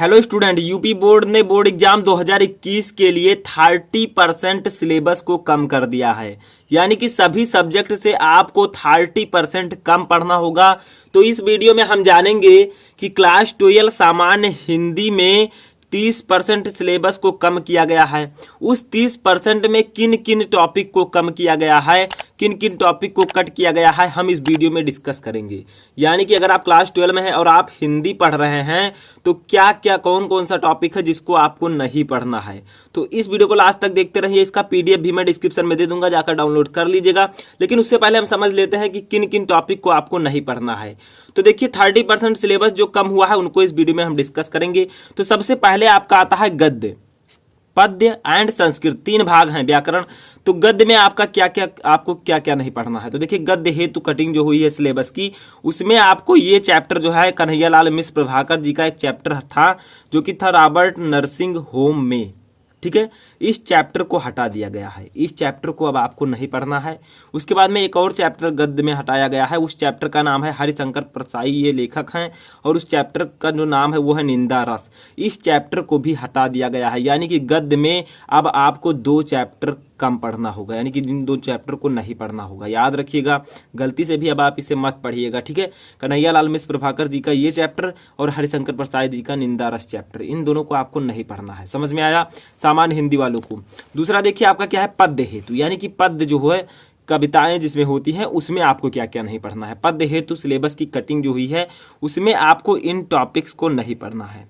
Hello student, UP board ने board exam 2021 के लिए 30% सिलेबस को कम कर दिया है। यानी कि सभी सब्जेक्ट से आपको 30% कम पढ़ना होगा। तो इस वीडियो में हम जानेंगे कि क्लास 12 सामान्य हिंदी में 30% सिलेबस को कम किया गया है। उस 30% में किन किन टॉपिक को कम किया गया है, किन किन टॉपिक को कट किया गया है, हम इस वीडियो में डिस्कस करेंगे। यानी कि अगर आप क्लास 12 में हैं और आप हिंदी पढ़ रहे हैं तो क्या क्या कौन कौन सा टॉपिक है जिसको आपको नहीं पढ़ना है। तो इस वीडियो को लास्ट तक देखते रहिए। इसका पीडीएफ भी मैं डिस्क्रिप्शन में दे दूंगा, जाकर डाउनलोड कर लीजिएगा। लेकिन उससे पहले हम समझ लेते हैं कि किन किन टॉपिक को आपको नहीं पढ़ना है। तो देखिए 30% सिलेबस जो कम हुआ है उनको इस वीडियो में हम डिस्कस करेंगे। तो सबसे पहले आपका आता है गद्य, पद्य एंड संस्कृत। 3 भाग हैं व्याकरण। तो गद्य में आपका क्या क्या आपको क्या क्या नहीं पढ़ना है। तो देखिए गद्य हेतु कटिंग जो हुई है सिलेबस की, उसमें आपको ये चैप्टर जो है कन्हैयालाल मिश्र प्रभाकर जी का एक चैप्टर था जो कि था रॉबर्ट नर्सिंग होम में। ठीक है, इस चैप्टर को हटा दिया गया है। इस चैप्टर को अब आपको नहीं पढ़ना है। उसके बाद में एक और चैप्टर गद्य में हटाया गया है। उस चैप्टर का नाम है हरिशंकर परसाई, ये लेखक हैं, और उस चैप्टर का जो नाम है वो है निंदा रस। इस चैप्टर को भी हटा दिया गया है। यानी कि गद्य में अब आपको 2 चैप्टर कम पढ़ना होगा, यानी कि इन 2 चैप्टर को नहीं पढ़ना होगा। याद रखिएगा, गलती से भी अब आप इसे मत पढ़िएगा। ठीक है, कन्हैयालाल मिश्र प्रभाकर जी का ये चैप्टर और हरिशंकर प्रसाद जी का निंदा रस चैप्टर, इन दोनों को आपको नहीं पढ़ना है। समझ में आया सामान्य हिंदी वालों को। दूसरा देखिए आपका क्या है, पद्य हेतु। यानी कि पद्य जो है कविताएं जिसमें होती हैं उसमें आपको क्या क्या नहीं पढ़ना है। पद्य हेतु सिलेबस की कटिंग जो हुई है उसमें आपको इन टॉपिक्स को नहीं पढ़ना है।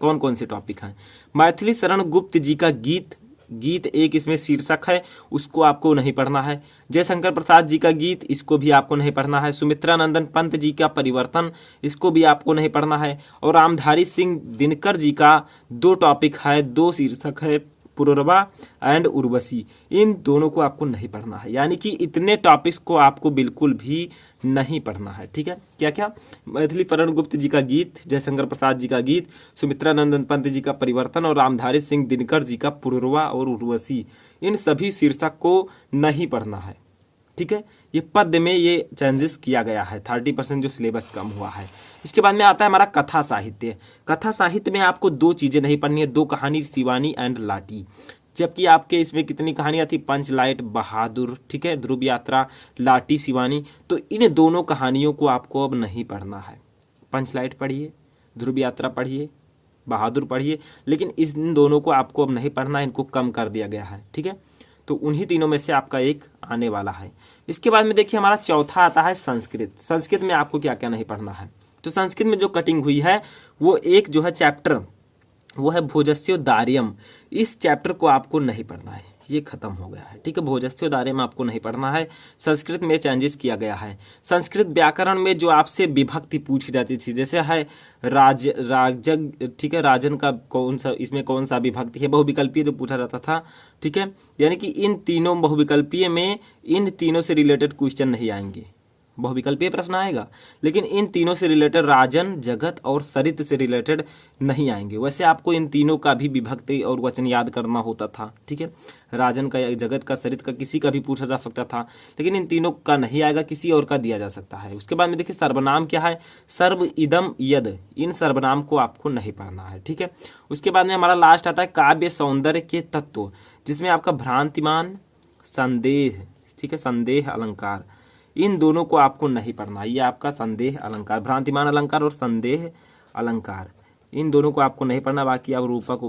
कौन कौन से टॉपिक हैं? मैथिली शरण गुप्त जी का गीत, गीत एक इसमें शीर्षक है, उसको आपको नहीं पढ़ना है। जयशंकर प्रसाद जी का गीत, इसको भी आपको नहीं पढ़ना है। सुमित्रा नंदन पंत जी का परिवर्तन, इसको भी आपको नहीं पढ़ना है। और रामधारी सिंह दिनकर जी का 2 टॉपिक है, 2 शीर्षक है, पुररवा एंड उर्वशी। इन दोनों को आपको नहीं पढ़ना है। यानी कि इतने टॉपिक्स को आपको बिल्कुल भी नहीं पढ़ना है। ठीक है, क्या क्या? मैथिली शरण गुप्त जी का गीत, जयशंकर प्रसाद जी का गीत, सुमित्रा नंदन पंत जी का परिवर्तन और रामधारी सिंह दिनकर जी का पुररवा और उर्वशी, इन सभी शीर्षक को नहीं पढ़ना है। ठीक है, ये पद्य में ये चेंजेस किया गया है। 30% जो सिलेबस कम हुआ है। इसके बाद में आता है हमारा कथा साहित्य। कथा साहित्य में आपको 2 चीजें नहीं पढ़नी है, 2 कहानी, शिवानी एंड लाटी। जबकि आपके इसमें कितनी कहानियां थी? पंचलाइट, बहादुर, ठीक है, ध्रुव यात्रा, लाटी, शिवानी। तो इन दोनों कहानियों को आपको अब नहीं पढ़ना है। पंचलाइट पढ़िए, ध्रुव यात्रा पढ़िए, बहादुर पढ़िए, लेकिन इन दोनों को आपको अब नहीं पढ़ना है, इनको कम कर दिया गया है। ठीक है, तो उन्हीं तीनों में से आपका एक आने वाला है। इसके बाद में देखिए हमारा चौथा आता है संस्कृत। संस्कृत में आपको क्या क्या नहीं पढ़ना है। तो संस्कृत में जो कटिंग हुई है वो एक जो है चैप्टर, वो है भोजस्योदार्यम। इस चैप्टर को आपको नहीं पढ़ना है, ये खत्म हो गया है। ठीक है, भोजस्योदार्यम आपको नहीं पढ़ना है। संस्कृत में चेंजेस किया गया है। संस्कृत व्याकरण में जो आपसे विभक्ति पूछी जाती थी, जैसे है राजग, ठीक है, राजन का कौन सा, इसमें कौन सा विभक्ति है, बहुविकल्पीय जो पूछा जाता था। ठीक है, यानी कि इन तीनों बहुविकल्पीय में इन तीनों से रिलेटेड क्वेश्चन नहीं आएंगे। बहुविकल्पीय प्रश्न आएगा, लेकिन इन तीनों से रिलेटेड, राजन, जगत और सरित से रिलेटेड नहीं आएंगे। वैसे आपको इन तीनों का भी विभक्ति और वचन याद करना होता था। ठीक है, राजन का या जगत का, सरित का, किसी का भी पूछा जा सकता था, लेकिन इन तीनों का नहीं आएगा, किसी और का दिया जा सकता है। उसके बाद में देखिए सर्वनाम क्या है, सर्व, इदम, यद, इन सर्वनाम को आपको नहीं पढ़ना है। ठीक है, उसके बाद में हमारा लास्ट आता है काव्य सौंदर्य के तत्व, जिसमें आपका भ्रांतिमान, संदेह, ठीक है, संदेह अलंकार, इन दोनों को आपको नहीं पढ़ना। ये आपका संदेह अलंकार, भ्रांतिमान अलंकार और संदेह अलंकार, इन दोनों को आपको नहीं पढ़ना। बाकी आप रूपक,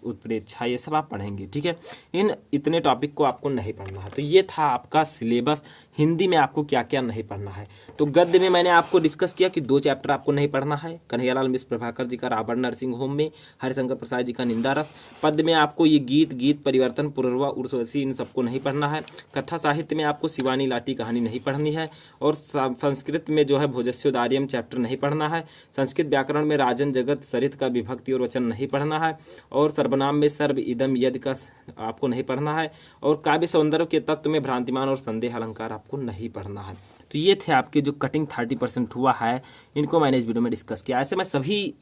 उत्प्रेक्षा, ये सब आप पढ़ेंगे। ठीक है, इन इतने टॉपिक को आपको नहीं पढ़ना है। तो ये था आपका सिलेबस। हिंदी में आपको क्या क्या नहीं पढ़ना है। तो गद्य में मैंने आपको डिस्कस किया कि 2 चैप्टर आपको नहीं पढ़ना है, कन्हैयालाल मिश्र प्रभाकर जी का रॉबर्ट नर्सिंग होम में, हरिशंकर प्रसाद जी का निंदा रस। पद्य में आपको ये गीत, गीत परिवर्तन, पुररवा, उर्वशी, इन सबको नहीं पढ़ना है। कथा साहित्य में आपको शिवानी, लाटी कहानी नहीं पढ़नी है। और संस्कृत में जो है भोजस्योदार्यम चैप्टर नहीं पढ़ना है। संस्कृत व्याकरण में राजन, जगत, सरित का विभक्ति और वचन नहीं पढ़ना है। और सर्वनाम में सर्व, इदम, यद का आपको नहीं पढ़ना है। और काव्य सौंदर्य के तत्व में भ्रांतिमान और संदेह अलंकार आपको नहीं पढ़ना है। तो ये थे आपके जो कटिंग 30% हुआ है, इनको मैंने इस वीडियो में डिस्कस किया। ऐसे मैं सभी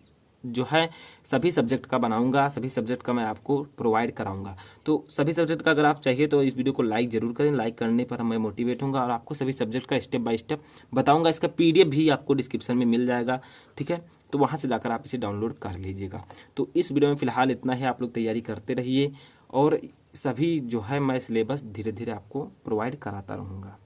जो है सभी सब्जेक्ट का बनाऊंगा, सभी सब्जेक्ट का मैं आपको प्रोवाइड कराऊंगा। तो सभी सब्जेक्ट का अगर आप चाहिए तो इस वीडियो को लाइक जरूर करें। लाइक करने पर मैं मोटिवेट होऊंगा और आपको सभी सब्जेक्ट का स्टेप बाय स्टेप बताऊंगा। इसका पीडीएफ भी आपको डिस्क्रिप्शन में मिल जाएगा। ठीक है, तो वहाँ से जाकर आप इसे डाउनलोड कर लीजिएगा। तो इस वीडियो में फ़िलहाल इतना ही, आप लोग तैयारी करते रहिए और सभी जो है मैं सिलेबस धीरे धीरे आपको प्रोवाइड कराता रहूँगा।